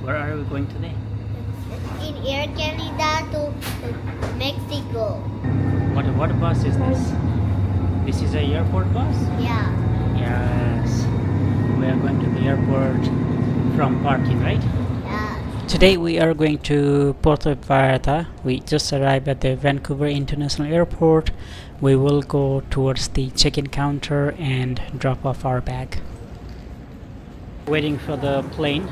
Where are we going today? In Air Canada to Mexico. What bus is this? This is a airport bus? Yeah. Yes. We are going to the airport from Parky, right? Yeah. Today we are going to Puerto Vallarta. We just arrived at the Vancouver International Airport. We will go towards the check-in counter and drop off our bag. Waiting for the plane.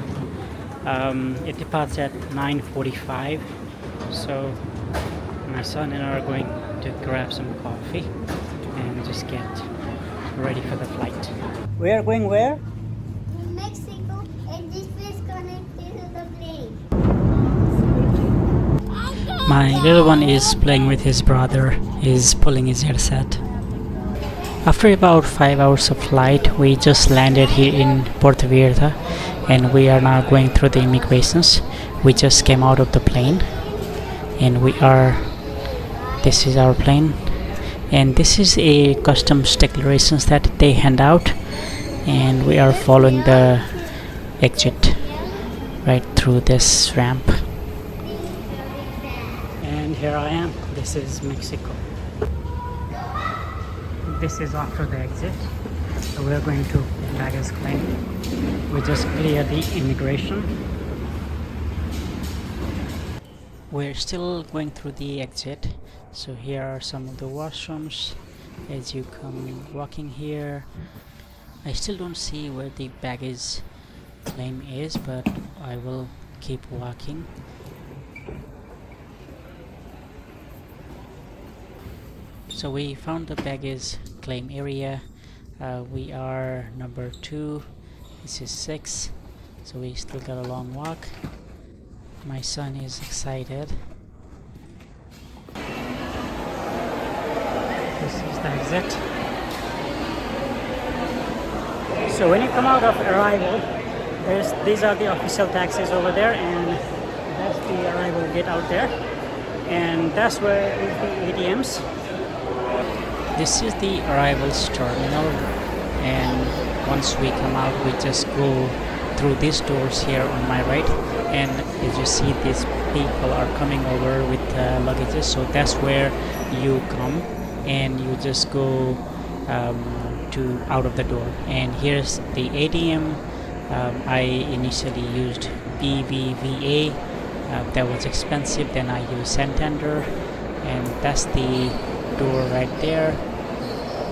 It departs at 9:45. So my son and I are going to grab some coffee and just get ready for the flight. We are going where? In Mexico, and this is connected to the plane. My little one is playing with his brother. He's pulling his headset. After about 5 hours of flight, we just landed here in Puerto Vallarta and we are now going through the immigrations. We just came out of the plane and this is our plane, and this is a customs declarations that they hand out, and we are following the exit right through this ramp. And here I am. This is Mexico. This is after the exit. So we are going to baggage claim. We just cleared the immigration. We're still going through the exit. So here are some of the washrooms as you come walking here. I still don't see where the baggage claim is, but I will keep walking. So we found the baggage claim area. We are number 2. This is 6. So we still got a long walk. My son is excited. This is the exit. So when you come out of Airalo, these are the official taxis over there, and that's the arrival gate out there, and that's where is the ATMs. This is the arrivals terminal, and once we come out, we just go through these doors here on my right, and as you see, these people are coming over with luggages. So that's where you come and you just go to out of the door. And here's the ATM. I initially used BBVA. That was expensive. Then I used Santander, and that's the door right there.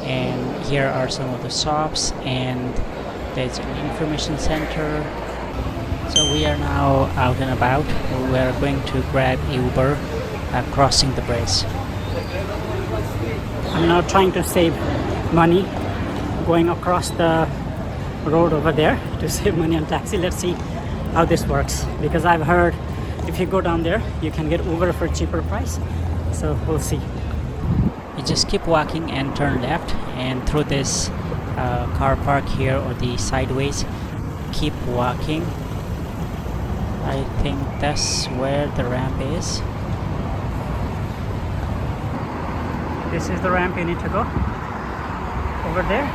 And here are some of the shops, and there's an information center. So we are now out and about. We are going to grab Uber crossing the bridge. I'm now trying to save money going across the road over there to save money on taxi. Let's see how this works, because I've heard if you go down there you can get Uber for cheaper price. So we'll see. You just keep walking and turn left, and through this car park here or the sideways, keep walking. I think that's where the ramp is. This is the ramp you need to go over there,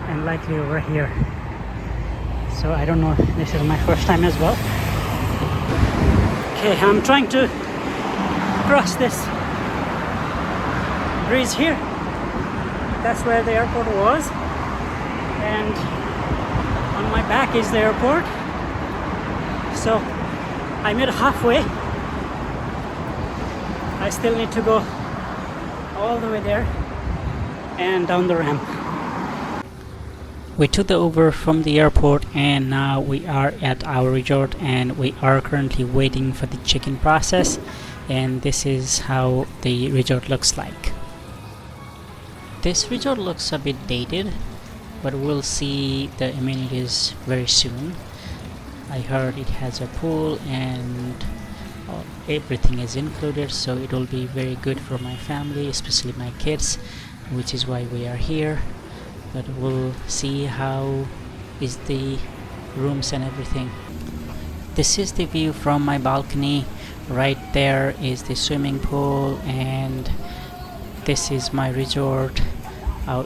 and likely over here. So I don't know, this is my first time as well. Okay, I'm trying to cross this bridge here. That's where the airport was, and on my back is the airport. So I made halfway. I still need to go all the way there and down the ramp. We took the Uber from the airport, and now we are at our resort, and we are currently waiting for the check-in process, and this is how the resort looks like. This resort looks a bit dated, but we'll see the amenities very soon. I heard it has a pool and everything is included, so it will be very good for my family, especially my kids, which is why we are here. But we'll see how is the rooms and everything. This is the view from my balcony. Right there is the swimming pool, and this is my resort.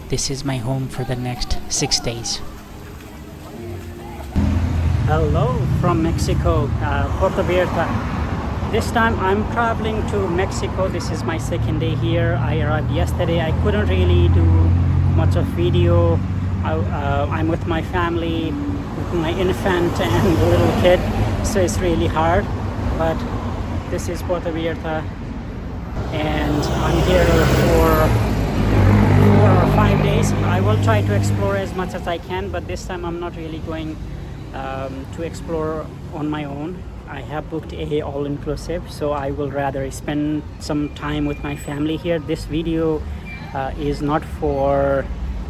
This is my home for the next 6 days. Hello from Mexico, Puerto Vallarta. This time I'm traveling to Mexico. This is my second day here. I arrived yesterday. I couldn't really do much of video. I'm with my family, with my infant and little kid, so it's really hard. But this is Puerto Vallarta, and I'm here for 4 or 5 days. I will try to explore as much as I can, but this time I'm not really going to explore on my own. I have booked a all-inclusive, so I will rather spend some time with my family here. This video is not for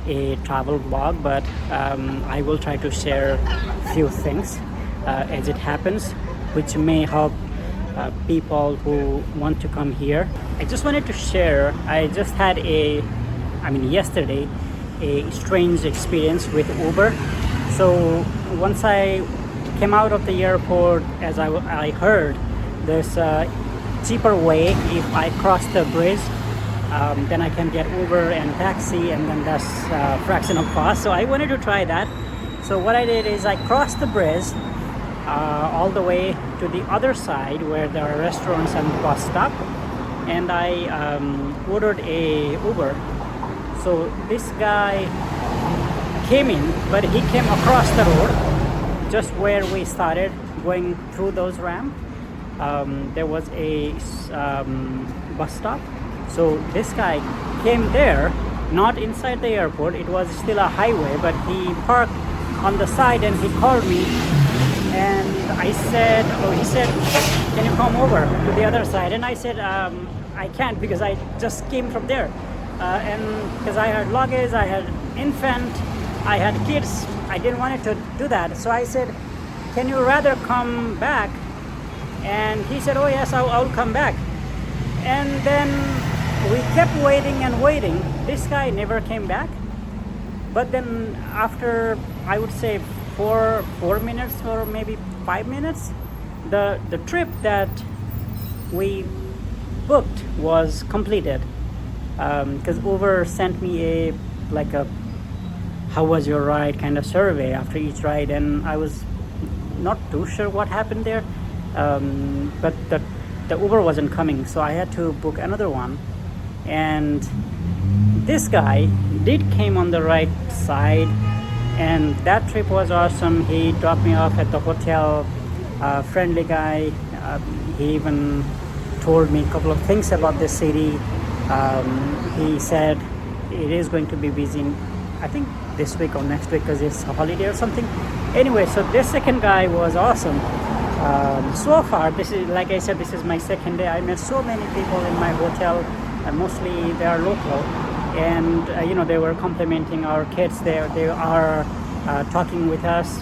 a travel vlog, but I will try to share few things as it happens, which may help people who want to come here. I just wanted to share, I just had yesterday, a strange experience with Uber. So once I came out of the airport, as I heard there's a cheaper way if I cross the bridge, then I can get Uber and taxi, and then that's a fraction of cost. So I wanted to try that. So what I did is I crossed the bridge all the way to the other side where there are restaurants and bus stop, and I ordered a Uber. So this guy came in, but he came across the road just where we started going through those ramp. There was a bus stop. So this guy came there, not inside the airport. It was still a highway, but he parked on the side and he called me, and he said, can you come over to the other side? And I said, I can't, because I just came from there. And because I had luggage, I had infant, I had kids, I didn't want to do that. So I said, can you rather come back? And he said, oh yes, I'll come back. And then we kept waiting and waiting. This guy never came back. But then after, I would say 4 minutes or maybe 5 minutes, the trip that we booked was completed. Because Uber sent me a how was your ride kind of survey after each ride, and I was not too sure what happened there, but the Uber wasn't coming, so I had to book another one. And this guy did came on the right side, and that trip was awesome. He dropped me off at the hotel, friendly guy. He even told me a couple of things about the city. He said it is going to be busy, I think this week or next week, because it's a holiday or something. Anyway, so this second guy was awesome. So far, this is, like I said, this is my second day. I met so many people in my hotel, and mostly they are local, and they were complimenting our kids. They are talking with us,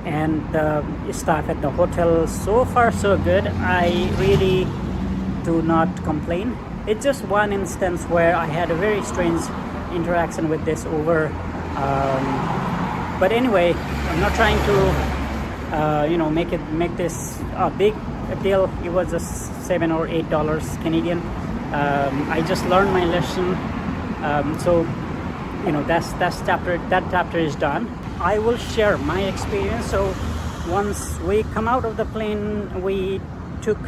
and the staff at the hotel, so far so good. I really do not complain. It's just one instance where I had a very strange interaction with this Uber, but anyway, I'm not trying to make this a big deal. It was just $7 or $8 Canadian. I just learned my lesson, so that chapter is done. I will share my experience. So once we come out of the plane, we took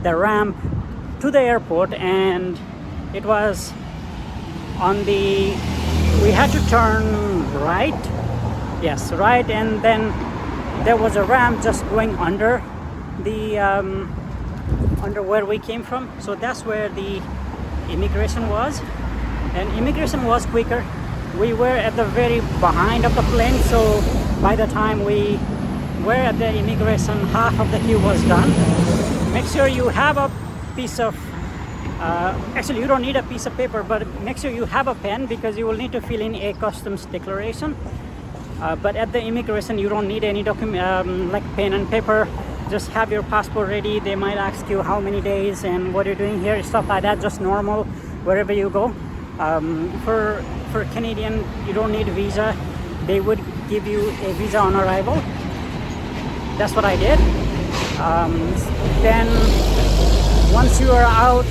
the ramp to the airport, and it was we had to turn right, yes, right, and then there was a ramp just going under where we came from. So that's where the immigration was, and immigration was quicker. We were at the very behind of the plane, so by the time we were at the immigration, half of the queue was done. Make sure you have a piece of actually, you don't need a piece of paper, but make sure you have a pen, because you will need to fill in a customs declaration. But at the immigration, you don't need any document like pen and paper. Just have your passport ready. They might ask you how many days and what you're doing here, stuff like that. Just normal wherever you go. For Canadian, you don't need a visa. They would give you a visa on arrival. That's what I did. Then once you are out,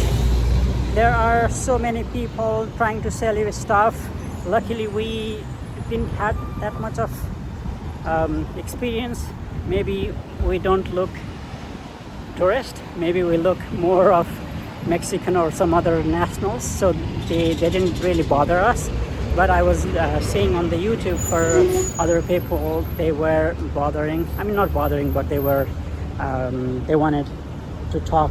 there are so many people trying to sell you stuff. Luckily, we didn't have that much of experience. Maybe we don't look tourist, maybe we look more of Mexican or some other nationals, so they didn't really bother us. But I was seeing on the YouTube for other people, they were bothering. I mean, not bothering, but they were they wanted to talk.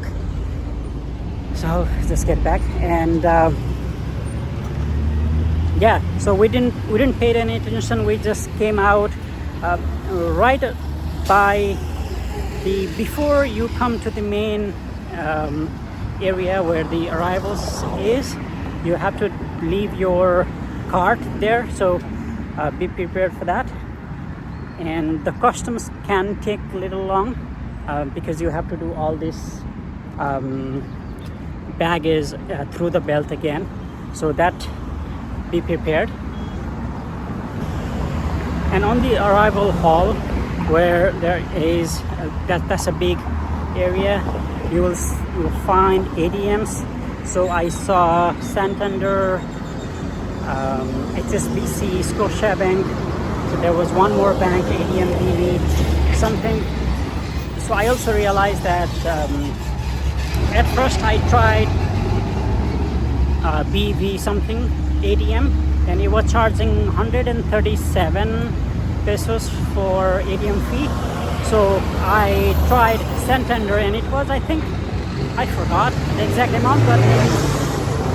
So just get back, and yeah, so we didn't pay any attention. We just came out right by the, before you come to the main area where the arrivals is, you have to leave your cart there, so be prepared for that. And the customs can take a little long because you have to do all this baggage through the belt again, so that be prepared. And on the arrival hall, where there is that's a big area, you will find ATMs. So I saw Santander, HSBC, Scotiabank. So there was one more bank, ATM, BV, something. So I also realized that at first I tried BV something ATM, and it was charging 137 pesos for ATM fee. So I tried Santander, and it was, I think, I forgot the exact amount, but maybe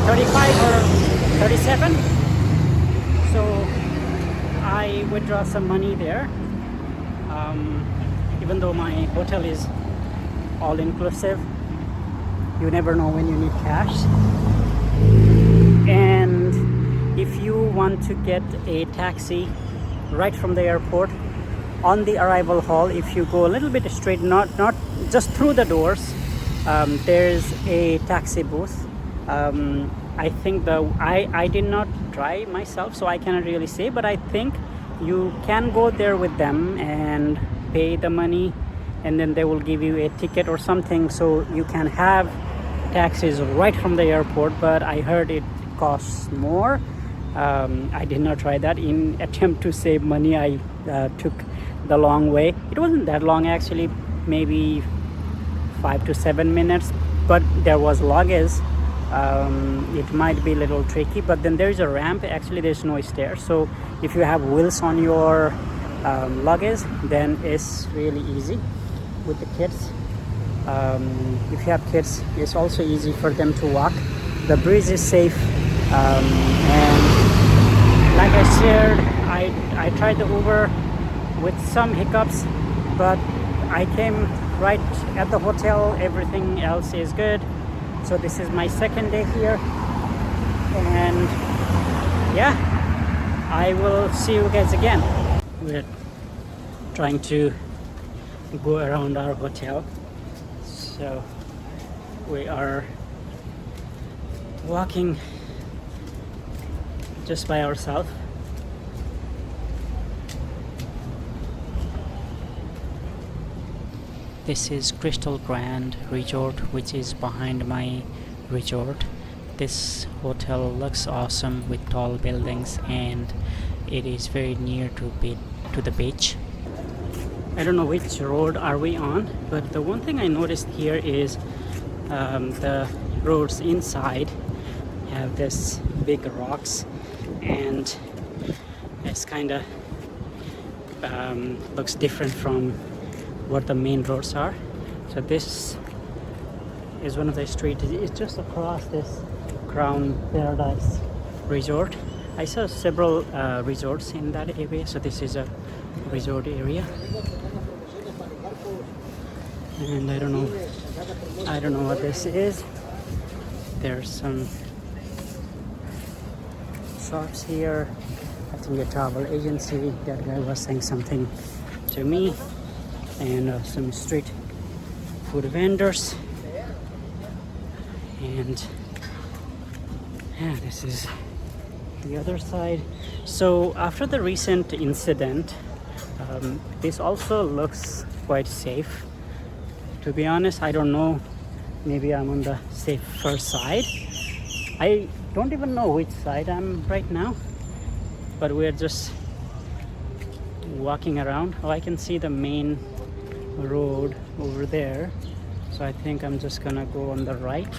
35 or 37. So I withdraw some money there, even though my hotel is all inclusive. You never know when you need cash. And if you want to get a taxi right from the airport, on the arrival hall, if you go a little bit straight, not just through the doors, there's a taxi booth. I think I did not try myself, so I cannot really say, but I think you can go there with them and pay the money, and then they will give you a ticket or something, so you can have taxis right from the airport. But I heard it costs more. I did not try that. In attempt to save money, I took the long way. It wasn't that long actually, maybe 5 to 7 minutes, but there was luggage. It might be a little tricky, but then there is a ramp. Actually, there's no stairs, so if you have wheels on your luggage, then it's really easy. With the kids, if you have kids, it's also easy for them to walk. The bridge is safe, and like I shared, I tried the Uber with some hiccups, but I came right at the hotel. Everything else is good. So this is my second day here, and yeah, I will see you guys again. We're trying to go around our hotel, so we are walking just by ourselves. This is Crystal Grand Resort, which is behind my resort. This hotel looks awesome with tall buildings, and it is very near to the beach. I don't know which road are we on, but the one thing I noticed here is the roads inside have this big rocks, and it's kind of looks different from what the main roads are. So this is one of the streets. It's just across this Crown Paradise Resort. I saw several resorts in that area, so this is a resort area. And I don't know what this is. There's some shops here. I think a travel agency. That guy was saying something to me. And some street food vendors. And yeah, this is the other side. So after the recent incident, this also looks quite safe. To be honest, I don't know, maybe I'm on the safer side. I don't even know which side I'm right now, but we're just walking around. Oh, I can see the main road over there, so I think I'm just gonna go on the right,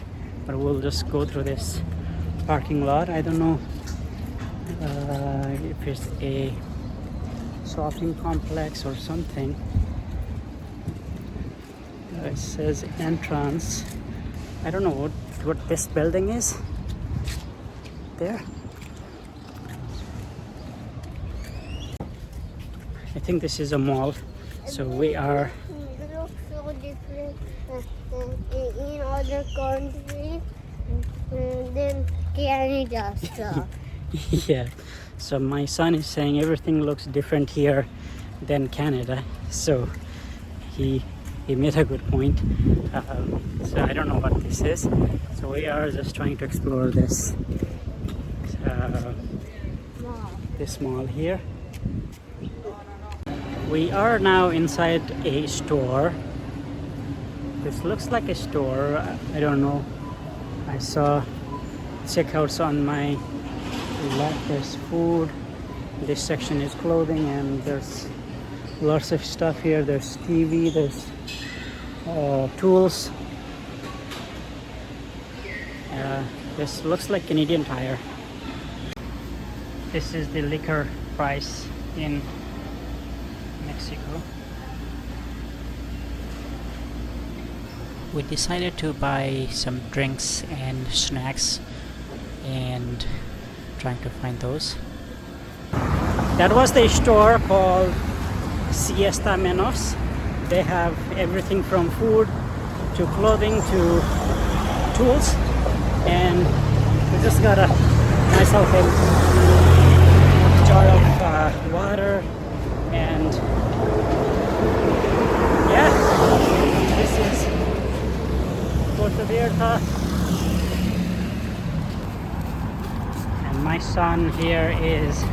but we'll just go through this parking lot. I don't know if it's a shopping complex or something. It says entrance. I don't know what this building is there. I think this is a mall. So we are. It looks so different in other countries than Canada stuff. Yeah. So my son is saying everything looks different here than Canada. So he made a good point. So I don't know what this is. So we are just trying to explore this this mall here. We are now inside a store. This looks like a store. I don't know. I saw checkouts on my left. There's food. This section is clothing, and there's lots of stuff here. There's TV. There's tools. This looks like Canadian Tire. This is the liquor price in Mexico. We decided to buy some drinks and snacks and trying to find those. That was the store called Siesta Menos. They have everything from food to clothing to tools, and we just got myself a jar of water, and yeah, this is Puerto Vallarta, and my son here is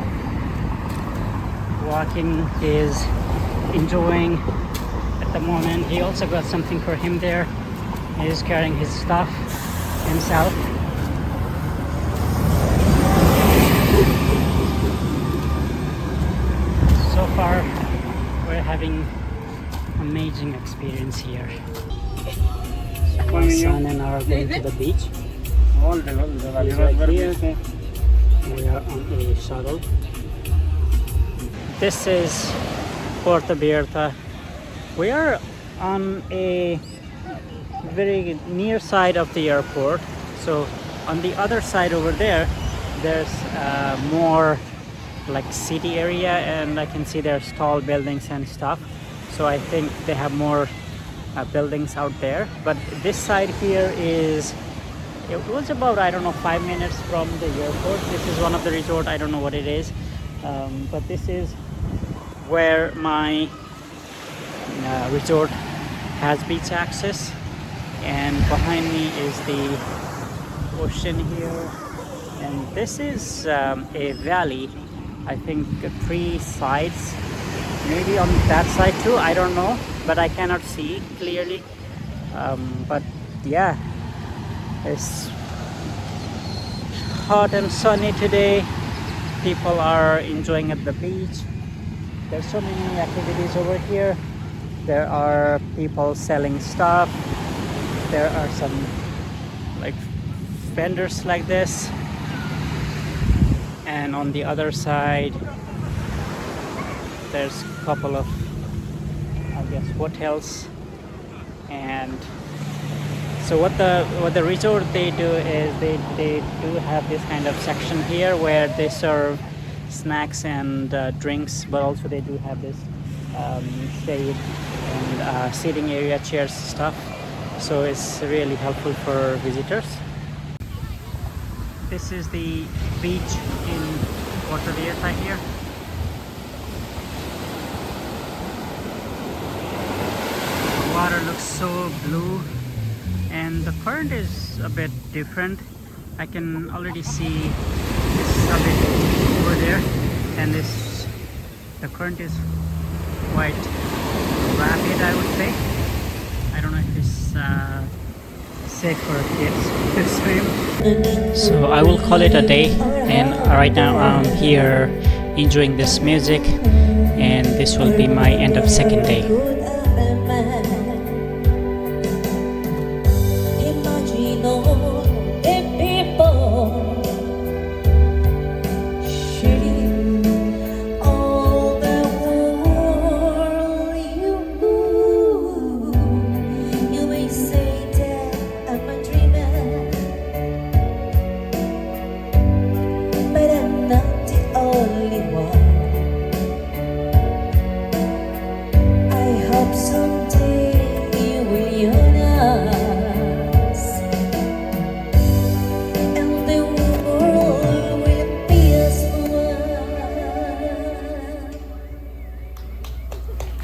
walking, is enjoying at the moment. He also got something for him there. He's carrying his stuff himself. So far we're having amazing experience here. So my son and I are going to the beach. He's right here. We are on a shuttle. This is Puerto Vallarta. We are on a very near side of the airport. So on the other side over there, there's more like city area, and I can see there's tall buildings and stuff. So I think they have more buildings out there. But this side here is, it was about, I don't know, 5 minutes from the airport. This is one of the resort. I don't know what it is, but this is where my resort has beach access, and behind me is the ocean here, and this is a valley. I think 3 sides, maybe on that side too, I don't know, but I cannot see clearly. But yeah, it's hot and sunny today. People are enjoying at the beach. There's so many activities over here. There are people selling stuff. There are some like vendors like this, and on the other side there's a couple of, I guess, hotels. And so what the resort they do is they do have this kind of section here where they serve snacks and drinks, but also they do have this shade and seating area, chairs, stuff. So it's really helpful for visitors. This is the beach in Puerto Vallarta here. The water looks so blue, and the current is a bit different. I can already see this a bit over there, and the current is quite rapid, I would say. I don't know if it's safe for kids to swim. So I will call it a day, and right now I'm here enjoying this music, and this will be my end of second day.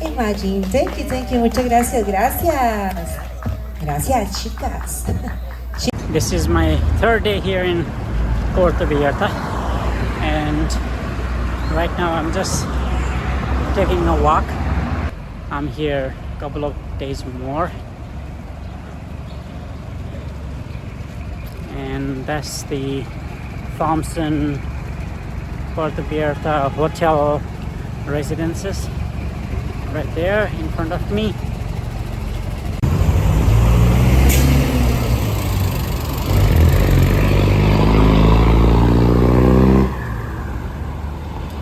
Imagine. Thank you. Muchas gracias. Gracias, chicas. This is my third day here in Puerto Vallarta, and right now I'm just taking a walk. I'm here a couple of days more, and that's the Thompson Puerto Vallarta hotel residences right there in front of me.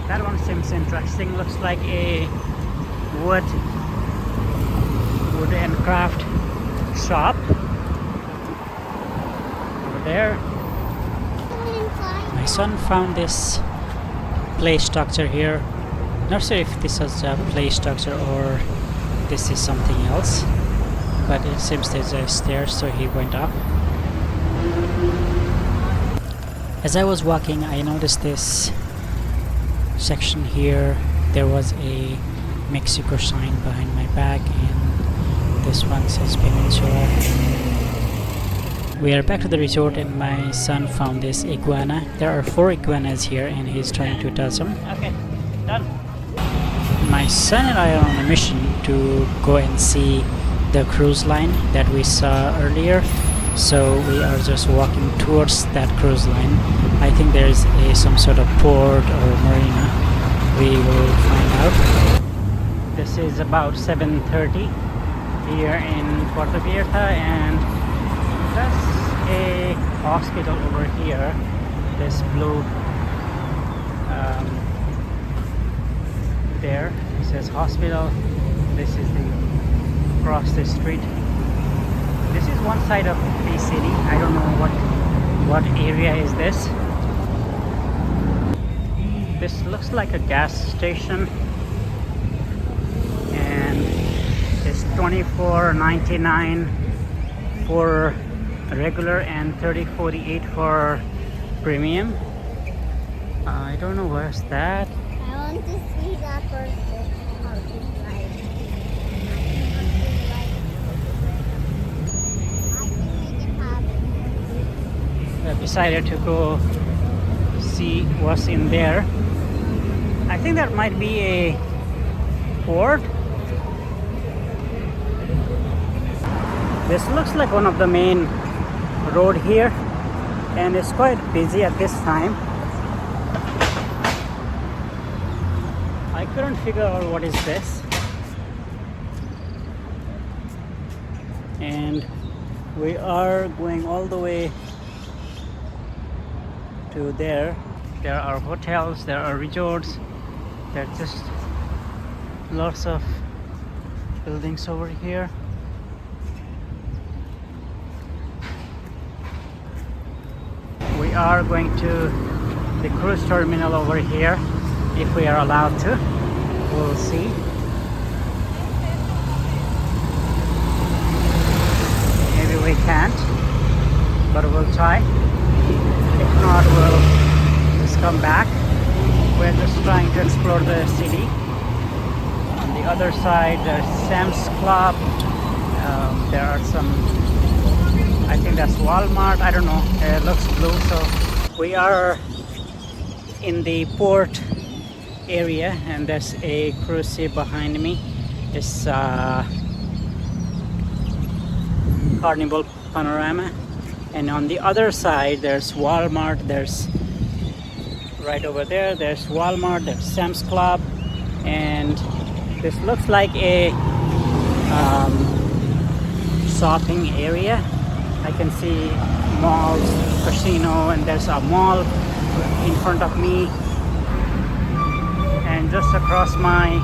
That one seems interesting. Looks like a wood and craft shop over there. My son found this play structure here. Not sure if this is a play structure or this is something else, but it seems there's a stairs, so he went up. As I was walking, I noticed this section here. There was a Mexico sign behind my back, and this one says Peninsula. We are back to the resort, and my son found this iguana. There are 4 iguanas here, and he's trying to touch them. Okay, done. My son and I are on a mission to go and see the cruise line that we saw earlier. So we are just walking towards that cruise line. I think there is some sort of port or marina. We will find out. This is about 7:30 here in Puerto Vallarta, and that's a hospital over here. This blue there, it says hospital. This is the across the street. This is one side of the city. I don't know what area is this. This looks like a gas station, and it's $24.99 for regular and $30.48 for premium. I don't know where's that. I want to see that person. How it's like. I can make it happen. I decided to go see what's in there. I think that might be a port. This looks like one of the main road here, and it's quite busy at this time. I couldn't figure out what is this, and we are going all the way to there. There are hotels, there are resorts, there are just lots of buildings over here. We are going to the cruise terminal over here, if we are allowed to. We'll see. Maybe we can't, but we'll try. If not, we'll just come back. We're just trying to explore the city. On the other side, there's Sam's Club. There are some, I think that's Walmart. I don't know. It looks blue. So we are in the port area, and there's a cruise ship behind me. It's Carnival Panorama, and on the other side there's Walmart. There's right over there, there's Walmart, there's Sam's Club, and This looks like a shopping area. I can see malls, casino, and there's a mall in front of me. And just across my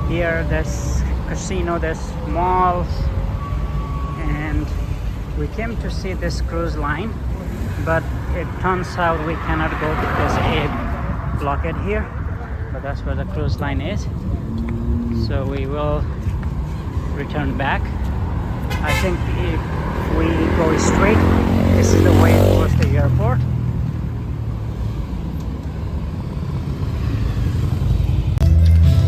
here, there's casino, there's malls, and we came to see this cruise line, but it turns out we cannot go because a blockade here. But that's where the cruise line is, so we will return back. I think if we go straight, this is the way towards the airport.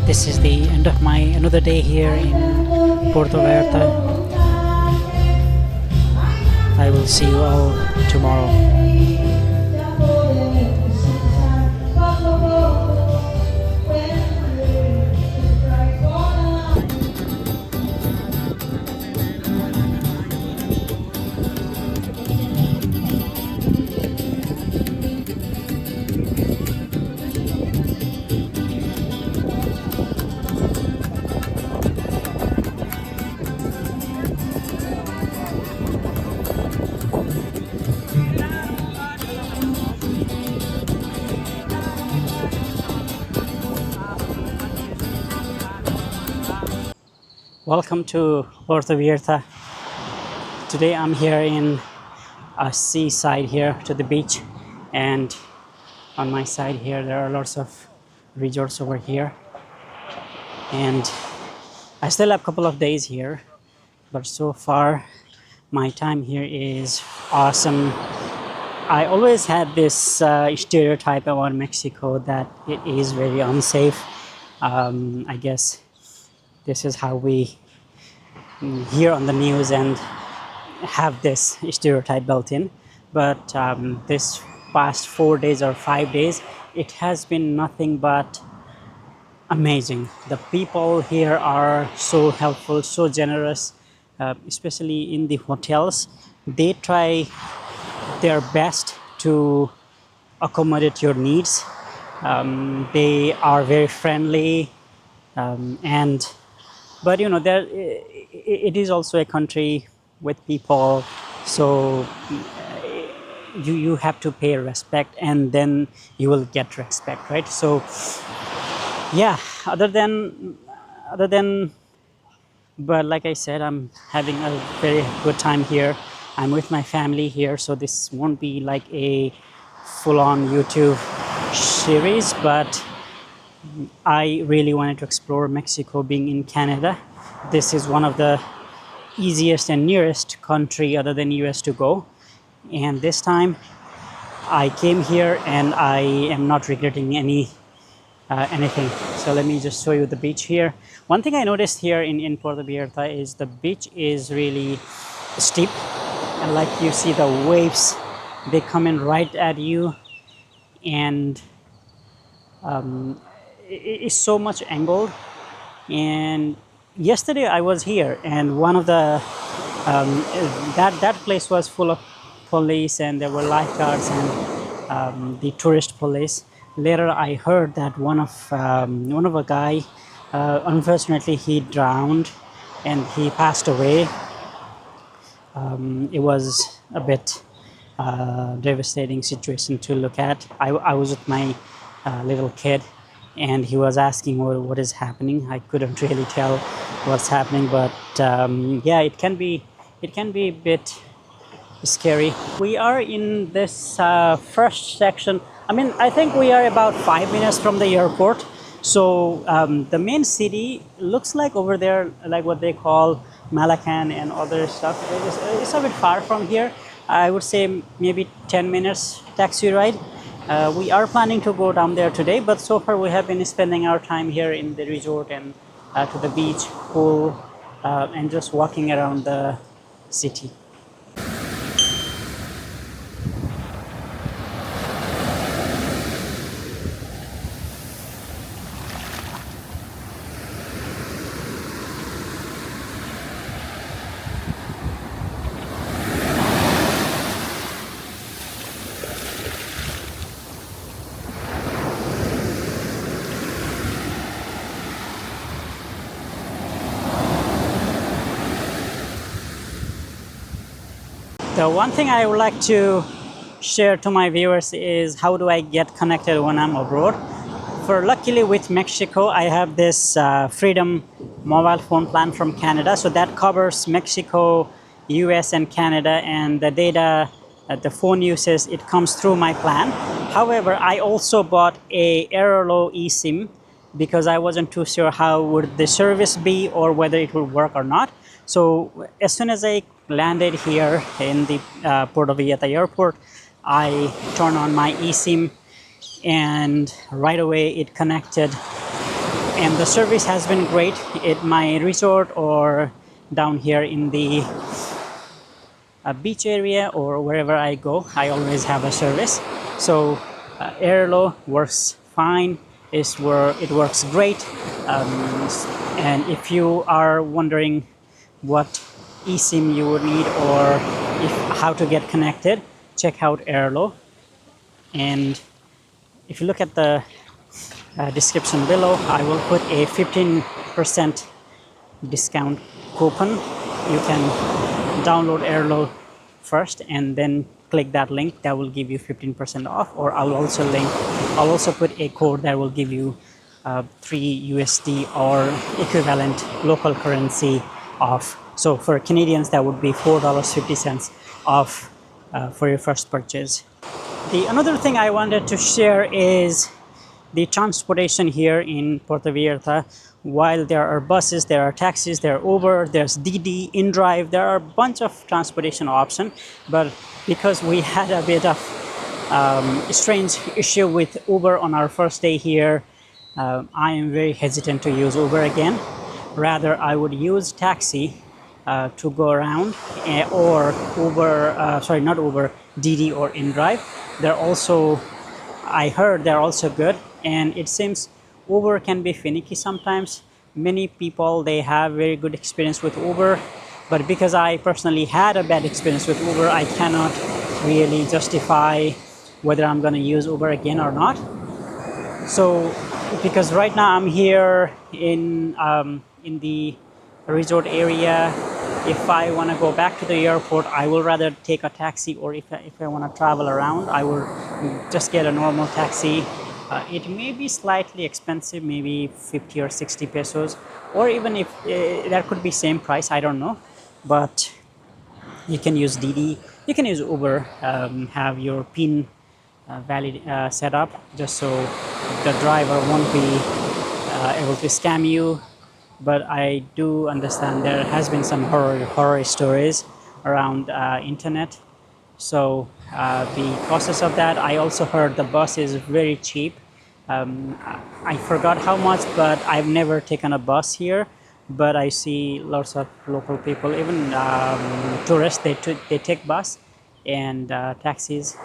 This is the end of my another day here in Puerto Vallarta. I will see you all tomorrow. Welcome to Puerto Vallarta. Today I'm here in a seaside here to the beach, and on my side here there are lots of resorts over here, and I still have a couple of days here, but so far my time here is awesome. I always had this stereotype about Mexico that it is very unsafe. I guess this is how we hear on the news and have this stereotype built in. But this past 4 days or 5 days, it has been nothing but amazing. The people here are so helpful, so generous, especially in the hotels. They try their best to accommodate your needs. They are very friendly, and but you know, there it is also a country with people, so you have to pay respect, and then you will get respect, right? So yeah, other than but like I said, I'm having a very good time here. I'm with my family here, so this won't be like a full-on YouTube series, but I really wanted to explore Mexico. Being in Canada, this is one of the easiest and nearest country other than US to go, and this time I came here and I am not regretting anything. So let me just show you the beach here. One thing I noticed here in Puerto Vallarta is the beach is really steep, and like you see the waves, they come in right at you, and it is so much angled. And yesterday I was here, and one of the that place was full of police, and there were lifeguards and the tourist police. Later I heard that one of a guy, unfortunately he drowned and he passed away. It was a bit devastating situation to look at. I was with my little kid, and he was asking what is happening. I couldn't really tell what's happening, but yeah, it can be a bit scary. We are in this first section. I mean, I think we are about 5 minutes from the airport. So the main city looks like over there, like what they call Malacan and other stuff. It's a bit far from here. I would say maybe 10 minutes taxi ride. We are planning to go down there today, but so far we have been spending our time here in the resort and to the beach, pool, and just walking around the city. The one thing I would like to share to my viewers is how do I get connected when I'm abroad. For luckily with Mexico, I have this Freedom mobile phone plan from Canada, so that covers Mexico, US and Canada, and the data, the phone uses, it comes through my plan. However, I also bought a Airalo eSIM because I wasn't too sure how would the service be or whether it would work or not. So as soon as I landed here in the Puerto Vallarta airport, I turned on my eSIM and right away it connected, and the service has been great at my resort or down here in the beach area or wherever I go. I always have a service. So Airalo works fine. It works great. And if you are wondering what eSIM you would need or how to get connected, check out Airalo. And if you look at the description below, I will put a 15% discount coupon. You can download Airalo first and then click that link that will give you 15% off, or I'll also put a code that will give you 3 USD or equivalent local currency off. So for Canadians that would be $4.50 off for your first purchase. The another thing I wanted to share is the transportation here in Puerto Vallarta. While there are buses, there are taxis, there are Uber, there's Didi, InDrive, there are a bunch of transportation options. But because we had a bit of strange issue with Uber on our first day here, I am very hesitant to use Uber again. Rather, I would use taxi to go around, or Uber, sorry, not Uber, Didi or InDrive. They're also, I heard they're also good, and it seems Uber can be finicky sometimes. Many people, they have very good experience with Uber, but because I personally had a bad experience with Uber, I cannot really justify whether I'm going to use Uber again or not. So because right now I'm here in the resort area, if I want to go back to the airport, I will rather take a taxi, or if I want to travel around, I will just get a normal taxi. It may be slightly expensive, maybe 50 or 60 pesos, or even if that could be same price, I don't know. But you can use Didi, you can use Uber, have your PIN valid set up just so the driver won't be able to scam you. But I do understand there has been some horror stories around internet. So the process of that, I also heard the bus is very cheap. I forgot how much, but I've never taken a bus here. But I see lots of local people, even tourists, they take bus and taxis.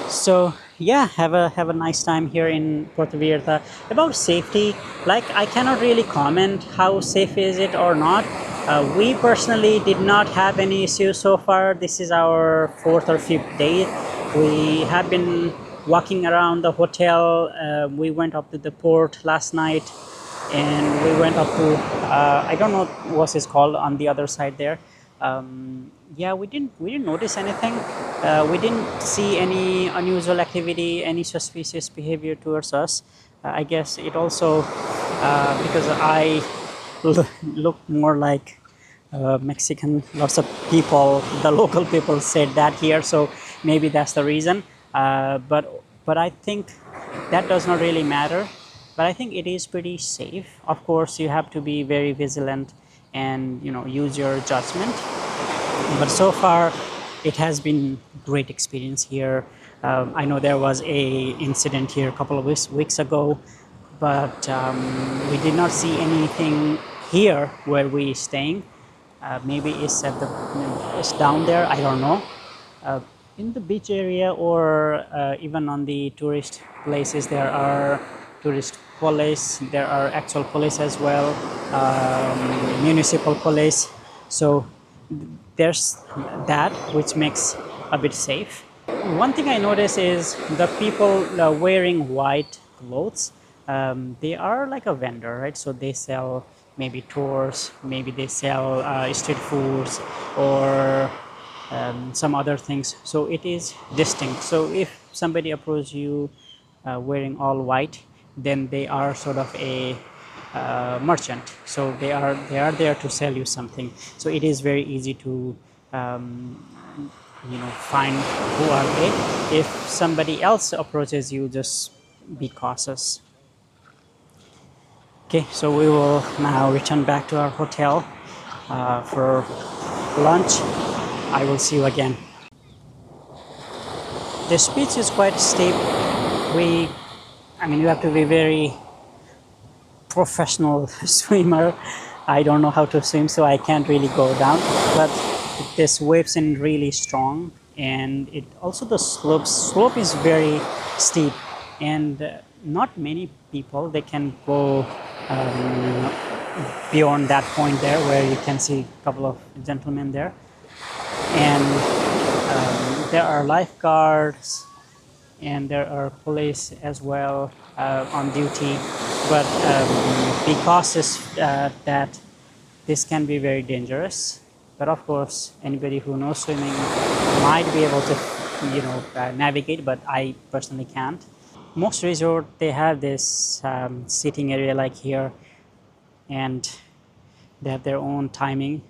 So yeah, have a nice time here in Puerto Vallarta. About safety, like I cannot really comment how safe is it or not. We personally did not have any issues so far. This is our 4th or 5th day. We have been walking around the hotel. We went up to the port last night, and we went up to I don't know what it's called on the other side there. Yeah, we didn't notice anything. We didn't see any unusual activity, any suspicious behavior towards us. I guess it also because I look more like Mexican. Lots of people, the local people, said that here, so maybe that's the reason. But I think that does not really matter. But I think it is pretty safe. Of course, you have to be very vigilant and use your judgment. But so far, it has been great experience here. I know there was a incident here a couple of weeks ago, but we did not see anything here where we staying. Maybe it's it's down there. I don't know. In the beach area or even on the tourist places, there are tourist police. There are actual police as well, municipal police. So there's that, which makes a bit safe. One thing I notice is the people wearing white clothes. They are like a vendor, right? So they sell maybe tours, maybe they sell street foods, or some other things, so it is distinct. So if somebody approaches you wearing all white, then they are sort of a merchant, so they are there to sell you something. So it is very easy to find who are they. If somebody else approaches you, just be cautious. Okay, so we will now return back to our hotel for lunch. I will see you again. This beach is quite steep. You have to be very professional swimmer. I don't know how to swim, so I can't really go down. But this waves in really strong, and it also the slope is very steep, and not many people they can go beyond that point there, where you can see a couple of gentlemen there, and there are lifeguards and there are police as well on duty, but be cautious that this can be very dangerous. But of course, anybody who knows swimming might be able to navigate, but I personally can't. Most resort they have this sitting area like here, and they have their own timing.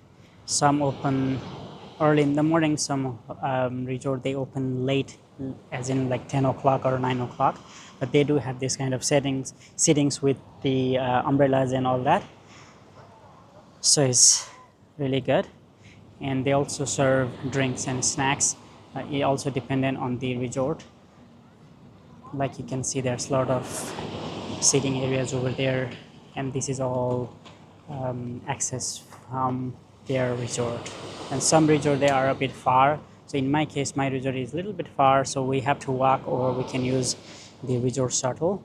Some open early in the morning, some resort they open late, as in like 10 o'clock or 9 o'clock, but they do have this kind of sittings with the umbrellas and all that, so it's really good. And they also serve drinks and snacks. It also dependent on the resort. Like you can see, there's a lot of sitting areas over there, and this is all access from their resort. And some resort they are a bit far, so in my case my resort is a little bit far, so we have to walk, or we can use the resort shuttle,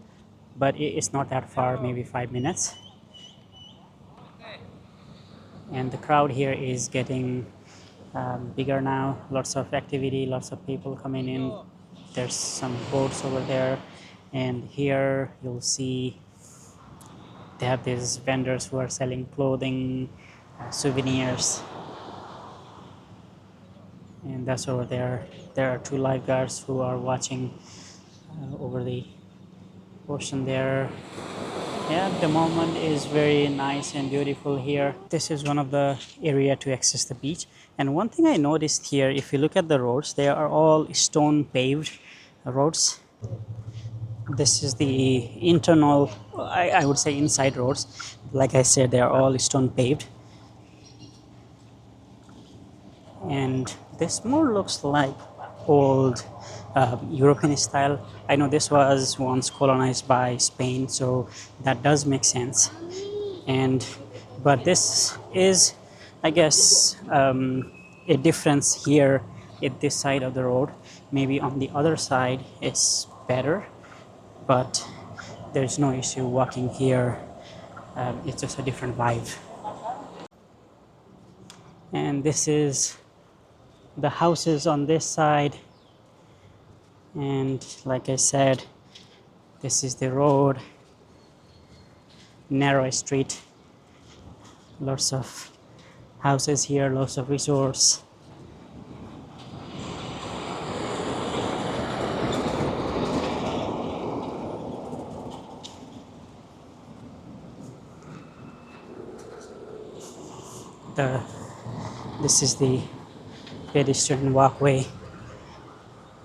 but it's not that far, maybe 5 minutes. And the crowd here is getting bigger now. Lots of activity, lots of people coming in. There's some boats over there, and here you'll see they have these vendors who are selling clothing, souvenirs, and that's over there. There are 2 lifeguards who are watching over the ocean there. Yeah, the moment is very nice and beautiful here. This is one of the area to access the beach. And one thing I noticed here, if you look at the roads, they are all stone paved roads. This is the internal, I would say inside roads. Like I said, they are all stone paved. And this more looks like old European style. I know this was once colonized by Spain, so that does make sense. But this is, I guess, a difference here at this side of the road. Maybe on the other side it's better, but there's no issue walking here. It's just a different vibe. And this is the houses on this side, and like I said, this is the road, narrow street, lots of houses here, lots of resorts. This is the pedestrian walkway,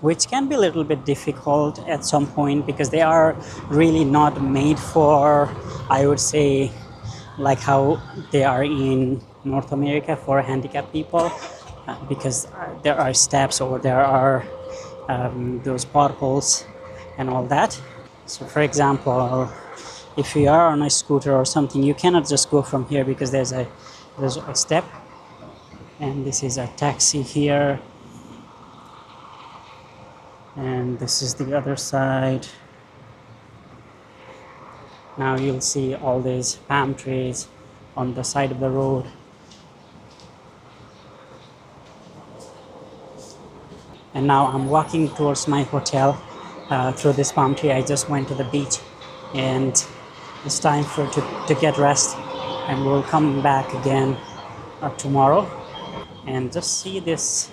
which can be a little bit difficult at some point because they are really not made for, I would say, like how they are in North America for handicapped people, because there are steps or there are those potholes and all that. So for example, if you are on a scooter or something, you cannot just go from here because there's a step. And this is a taxi here, and this is the other side. Now you'll see all these palm trees on the side of the road. And now I'm walking towards my hotel through this palm tree. I just went to the beach, and it's time to get rest, and we'll come back again tomorrow. And just see this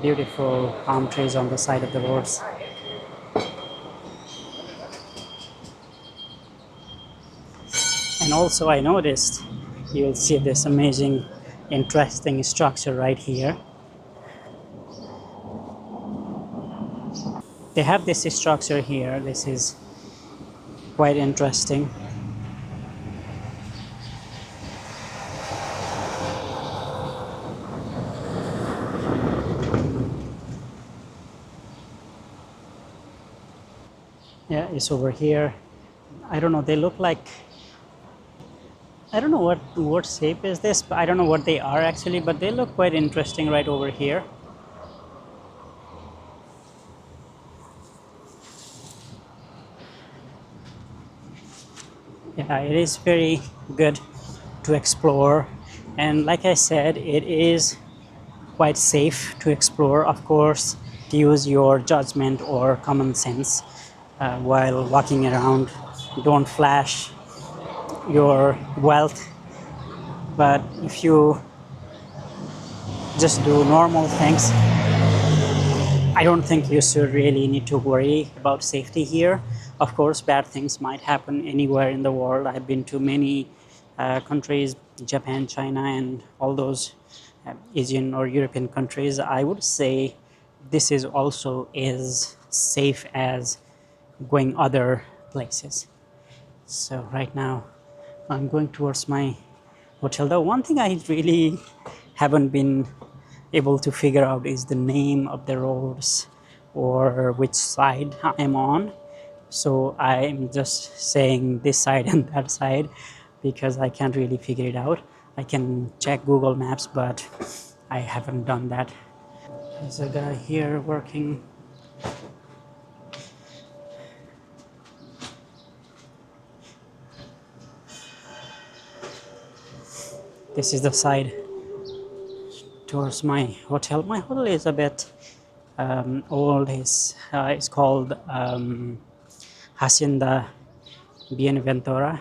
Beautiful palm trees on the side of the roads. And also I noticed you'll see this amazing, interesting structure right here. They have this structure here. This is quite interesting. Yeah, it's over here. I don't know, they look like, I don't know what shape is this, but I don't know what they are actually, but they look quite interesting right over here. Yeah, it is very good to explore, and like I said, it is quite safe to explore. Of course, use your judgment or common sense while walking around. Don't flash your wealth, but if you just do normal things, I don't think you should really need to worry about safety here. Of course, bad things might happen anywhere in the world. I've been to many countries, Japan, China, and all those Asian or European countries. I would say this is also as safe as going other places. So right now, I'm going towards my hotel. The one thing I really haven't been able to figure out is the name of the roads or which side I'm on. So I'm just saying this side and that side because I can't really figure it out. I can check Google Maps, but I haven't done that. There's a guy here working. This is the side towards my hotel. My hotel is a bit old. It's called Hacienda Bienventura.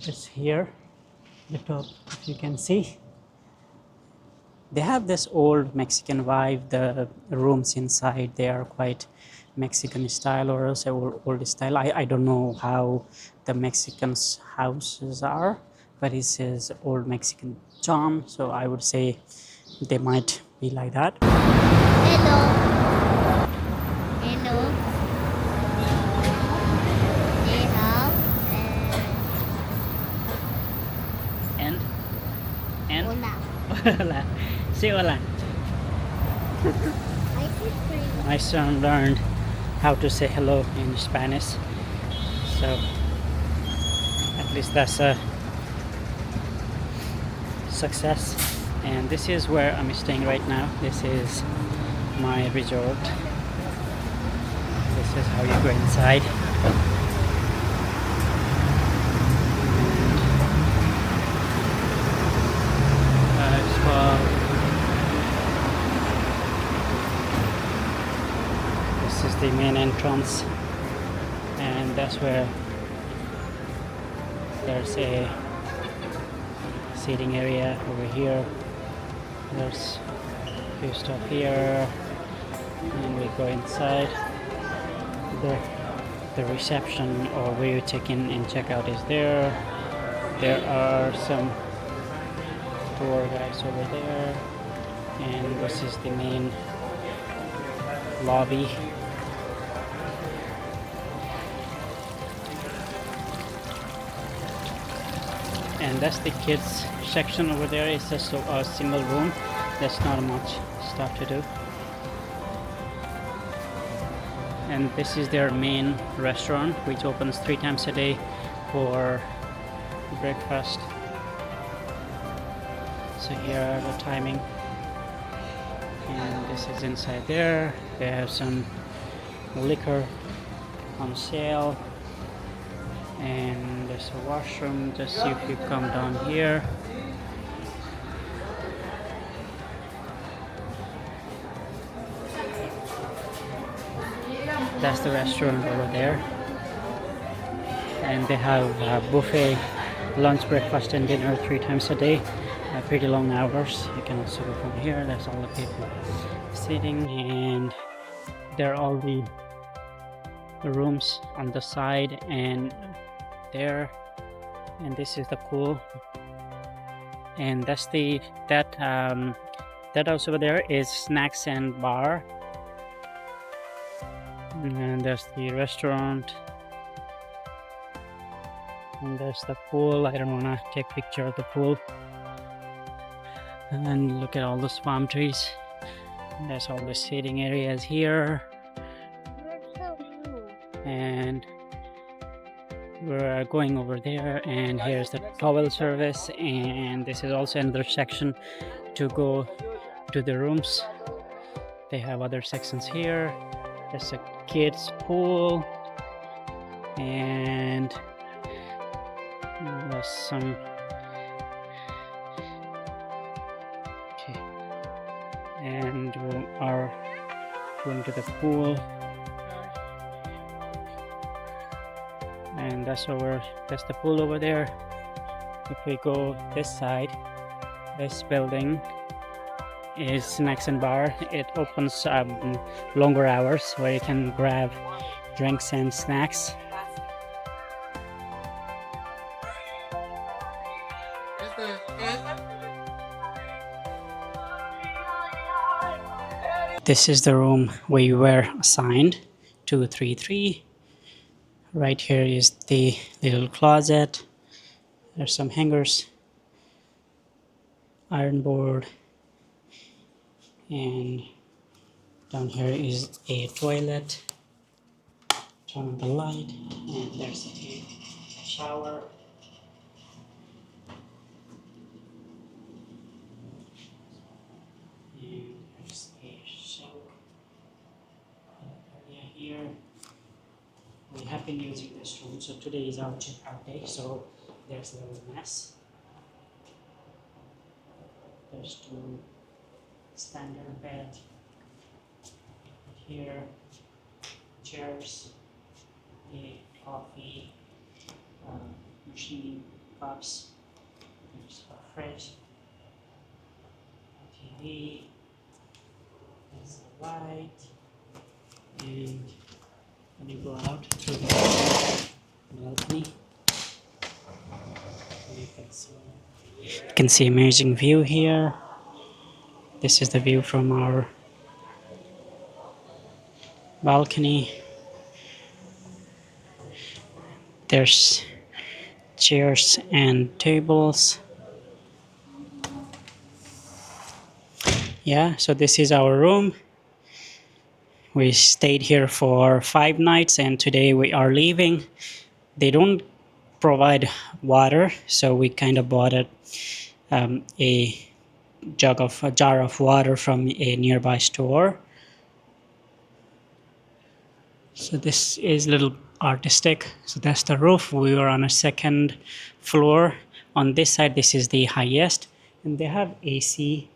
It's here, the top, if you can see. They have this old Mexican vibe. The rooms inside, they are quite Mexican style or else old style. I don't know how the Mexican houses are, but it says old Mexican charm, so I would say they might be like that. Hello. Hello. Ni hao. And Hola. hola. Say hola. I see free. My son learned how to say hello in Spanish, so at least that's a success. And this is where I'm staying right now. This is my resort. This is how you go inside. It's called, this is the main entrance, and that's where there's a seating area over here. There's a few stuff here, and we go inside. The reception or where you check in and check out is there. There are some tour guides over there, and this is the main lobby. And that's the kids section over there. It's just a single room. There's not much stuff to do. And this is their main restaurant, which opens 3 times a day for breakfast. So here are the timing, and this is inside there. They have some liquor on sale, and there's a washroom. Just see if you come down here. That's the restaurant over there, and they have buffet lunch, breakfast and dinner 3 times a day. pretty long hours. You can also go from here. There's all the people sitting, and there are all the rooms on the side and there. And this is the pool, and that's that house over there is snacks and bar, and there's the restaurant, and there's the pool. I don't want to take picture of the pool. And look at all those palm trees. And there's all the sitting areas here, and we're going over there. And here's the towel service, and this is also another section to go to the rooms. They have other sections here. There's a kids pool, and there's some and we are going to the pool, and that's the pool over there. If we go this side, this building is snacks and bar. It opens longer hours where you can grab drinks and snacks. This is the room we were assigned, 233. Right here is the little closet. There's some hangers, iron board, and down here is a toilet. Turn on the light, and there's a shower. And there's a sink area here. We have been using this room, so today is our checkout day, so there's a little mess. There's two standard bed here, chairs, a coffee machine, cups. There's a fridge, a TV, there's a light, and when you go out through the balcony, you can see amazing view here. This is the view from our balcony. There's chairs and tables. Yeah, so this is our room. We stayed here for 5 nights, and today we are leaving. They don't provide water, so we kind of bought a jar of water from a nearby store. So this is a little artistic. So that's the roof. We were on a second floor. On this side, this is the highest, and they have AC.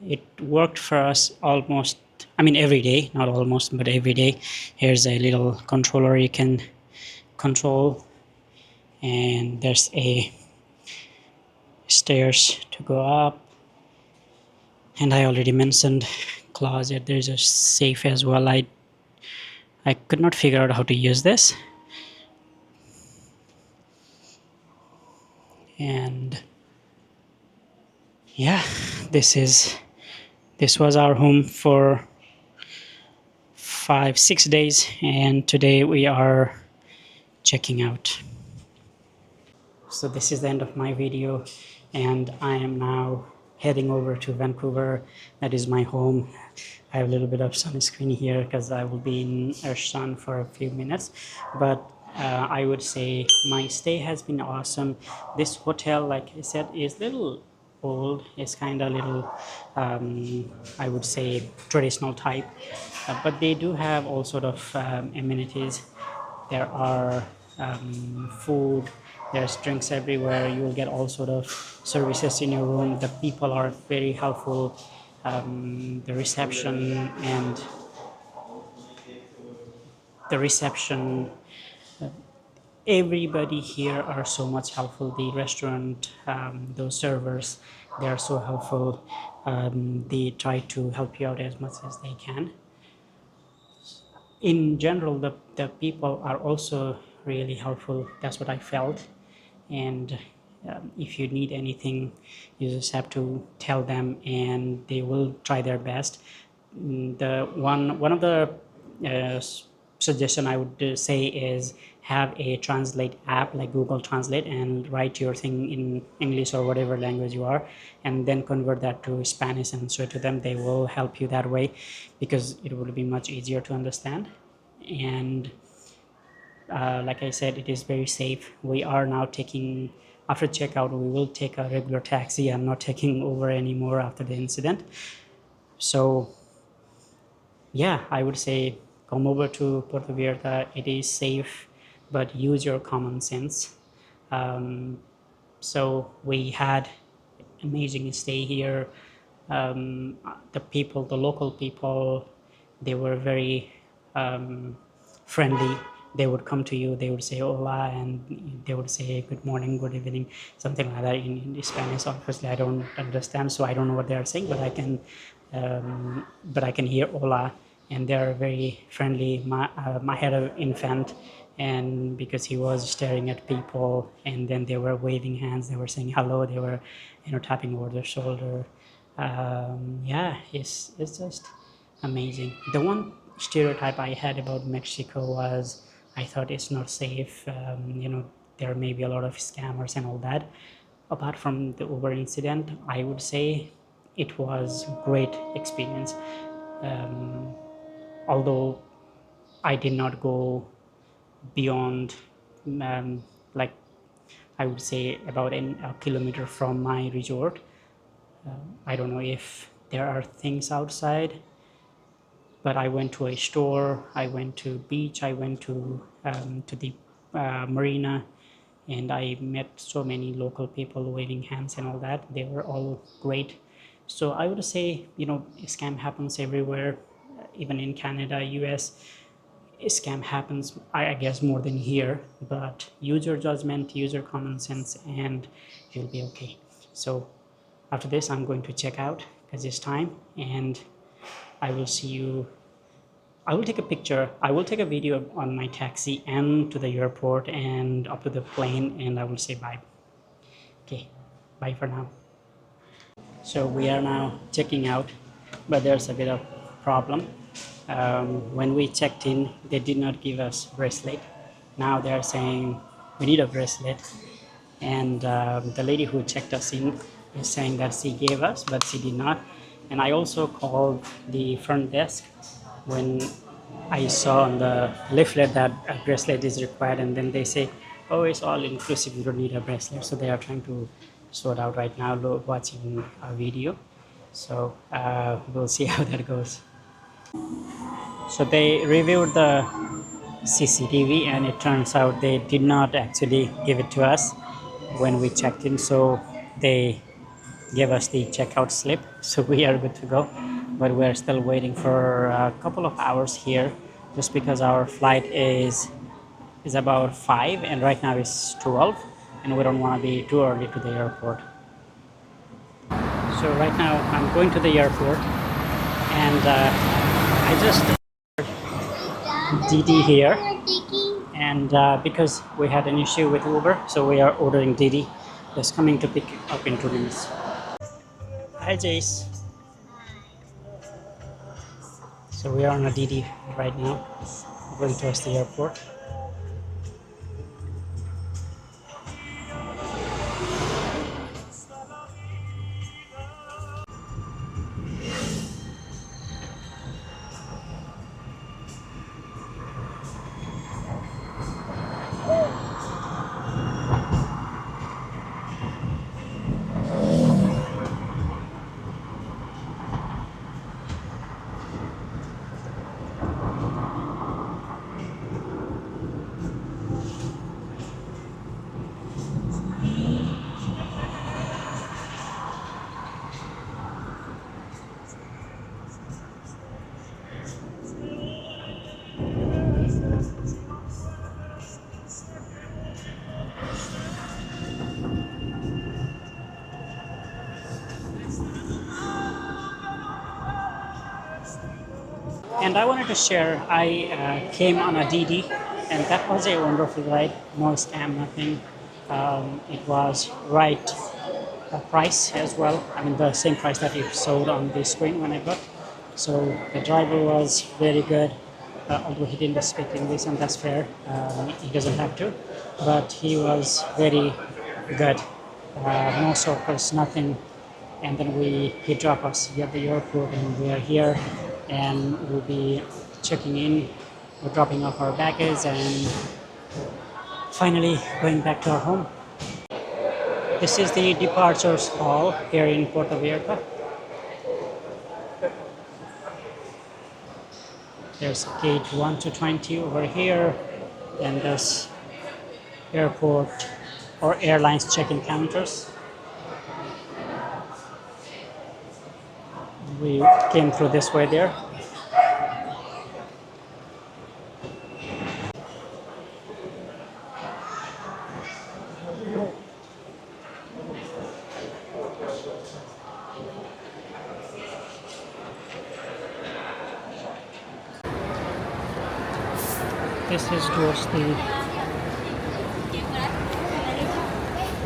It worked for us almost, I mean every day, not almost, but every day. Here's a little controller you can control, and there's a stairs to go up, and I already mentioned closet. There's a safe as well. I could not figure out how to use this, and yeah, this was our home for 5-6 days, and today we are checking out. So this is the end of my video, and I am now heading over to Vancouver. That is my home. I have a little bit of sunscreen here because I will be in sun for a few minutes, but I would say my stay has been awesome. This hotel, like I said, is a little old. It's kind of little, I would say, traditional type, but they do have all sort of amenities. There are food, there's drinks everywhere. You will get all sort of services in your room. The people are very helpful. The reception everybody here are so much helpful. The restaurant, those servers, They are so helpful. They try to help you out as much as they can. In general, the people are also really helpful. That's what I felt. And if you need anything, you just have to tell them and they will try their best. The one of the uh, suggestion I would say is have a translate app like Google Translate and write your thing in English or whatever language you are, and then convert that to Spanish and show it to them. They will help you that way because it will be much easier to understand. And like I said, it is very safe. We are now taking, after checkout, we will take a regular taxi. I'm not taking Uber anymore after the incident. So yeah, I would say come over to Puerto Vallarta. It is safe, but use your common sense. Um, so we had amazing stay here. The people, the local people, they were very friendly. They would come to you, they would say hola, and they would say good morning, good evening, something like that in Spanish. Obviously, I don't understand, so I don't know what they are saying, but I can hear hola, and they are very friendly. I had an infant, and because he was staring at people, and then they were waving hands, they were saying hello, they were, tapping over their shoulder. Yeah, it's just amazing. The one stereotype I had about Mexico was I thought it's not safe. There may be a lot of scammers and all that. Apart from the Uber incident, I would say it was great experience. Although I did not go beyond, like I would say about a kilometer from my resort. I don't know if there are things outside, but I went to a store, I went to beach, I went to the marina, and I met so many local people waving hands and all that. They were all great. So I would say, scam happens everywhere, even in Canada, US. Scam happens, I guess, more than here, but use your judgment, use your common sense, and you'll be okay. So after this, I'm going to check out because it's time, and I will see you. I will take a picture. I will take a video on my taxi and to the airport and up to the plane, and I will say bye. Okay, bye for now. So we are now checking out, but there's a bit of problem. When we checked in, they did not give us bracelet. Now they are saying we need a bracelet, and the lady who checked us in is saying that she gave us, but she did not. And I also called the front desk when I saw on the leaflet that a bracelet is required, and then they say, "Oh, it's all inclusive. You don't need a bracelet." So they are trying to sort out right now, watching a video. So we'll see how that goes. So they reviewed the CCTV, and it turns out they did not actually give it to us when we checked in. So they gave us the checkout slip, so we are good to go. But we're still waiting for a couple of hours here, just because our flight is about 5, and right now it's 12, and we don't want to be too early to the airport. So right now I'm going to the airport, and I just Didi here, and because we had an issue with Uber, so we are ordering Didi. That's coming to pick up in 2 minutes. Hi, Jace. So we are on a Didi right now, going towards the airport. And I wanted to share, I came on a DD, and that was a wonderful ride. No scam, nothing. It was right price as well. I mean, the same price that it sold on the screen when I got. So the driver was very good, although he didn't speak English, and that's fair. He doesn't have to, but he was very good. No circles, nothing. And then he dropped us at the airport, and we are here, and we'll be checking in. We're dropping off our baggage, and finally going back to our home. This is the departures hall here in Puerto Vallarta. There's gate 1 to 20 over here, and there's airport or airlines check-in counters. We came through this way there.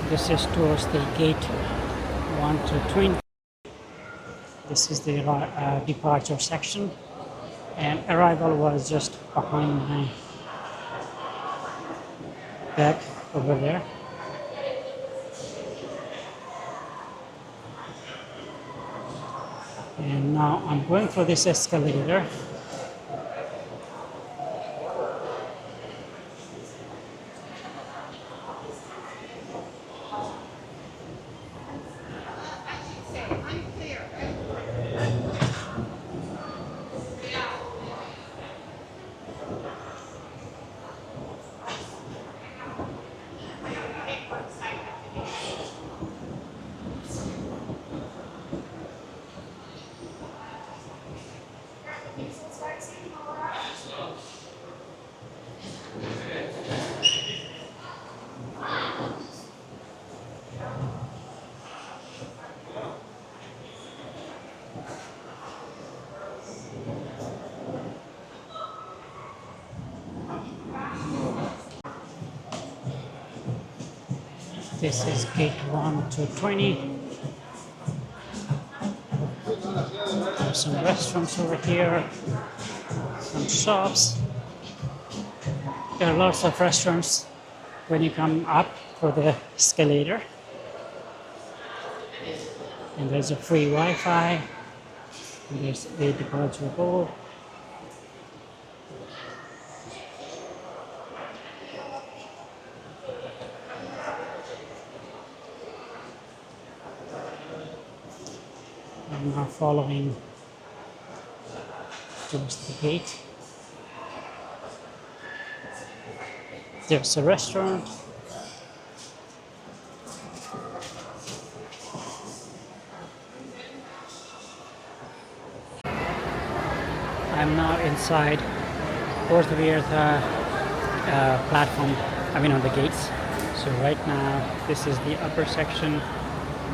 This is towards the gate 1 to 20. This is the departure section, and arrival was just behind my back over there. And now I'm going through this escalator. This is gate 1 to 20. There's some restaurants over here, some shops. There are lots of restaurants when you come up for the escalator. And there's a free Wi-Fi. And there's a departure hall. I'm now following towards the gate. There's a restaurant. I'm now inside Puerto Vallarta platform, on the gates. So right now, this is the upper section.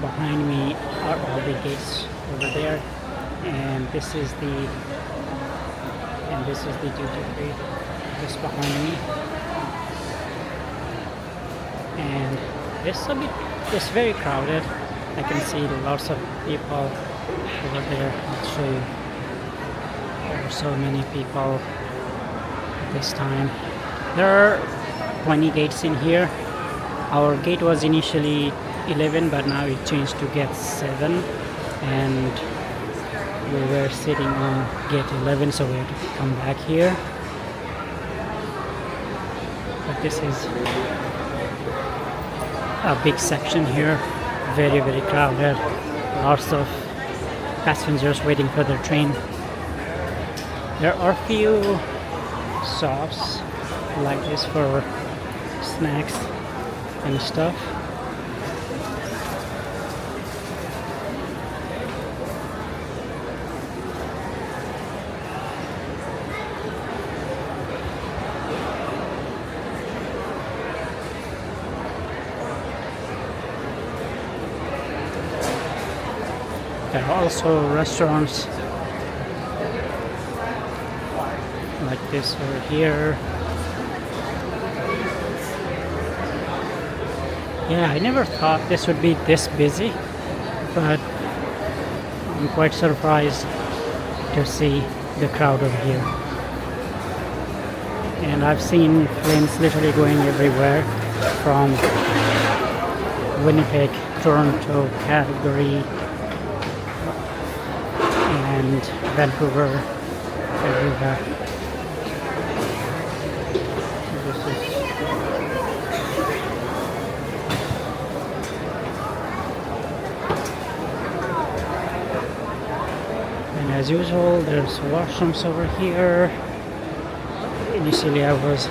Behind me are all the gates over there, and this is the duty free just behind me. And it's very crowded. I can see lots of people over there. I'll show you. There are so many people this time. There are 20 gates in here. Our gate was initially 11, but now it changed to gate 7, and we were sitting on gate 11, so we had to come back here. But this is a big section here, very, very crowded. Lots of passengers waiting for their train. There are few shops like this for snacks and stuff. There are also restaurants like this over here. Yeah, I never thought this would be this busy, but I'm quite surprised to see the crowd over here. And I've seen planes literally going everywhere, from Winnipeg, Toronto, Calgary, and Vancouver, everywhere. And as usual, there's washrooms over here. Initially I was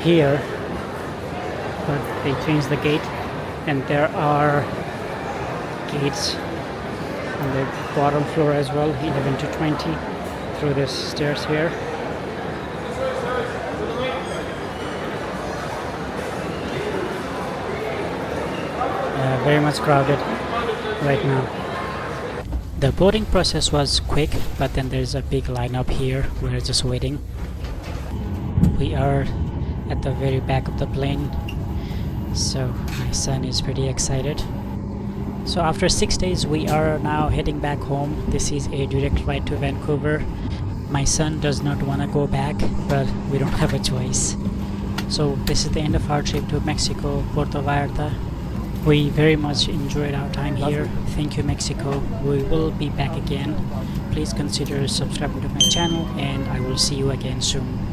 here, but they changed the gate, and there are gates on the bottom floor as well, 11 to 20, through the stairs here. Very much crowded right now. The boarding process was quick, but then there's a big lineup here. We're just waiting. We are at the very back of the plane, so my son is pretty excited. So after 6 days, we are now heading back home. This is a direct flight to Vancouver. My son does not want to go back, but we don't have a choice. So this is the end of our trip to Mexico, Puerto Vallarta. We very much enjoyed our time here. Thank you, Mexico. We will be back again. Please consider subscribing to my channel, and I will see you again soon.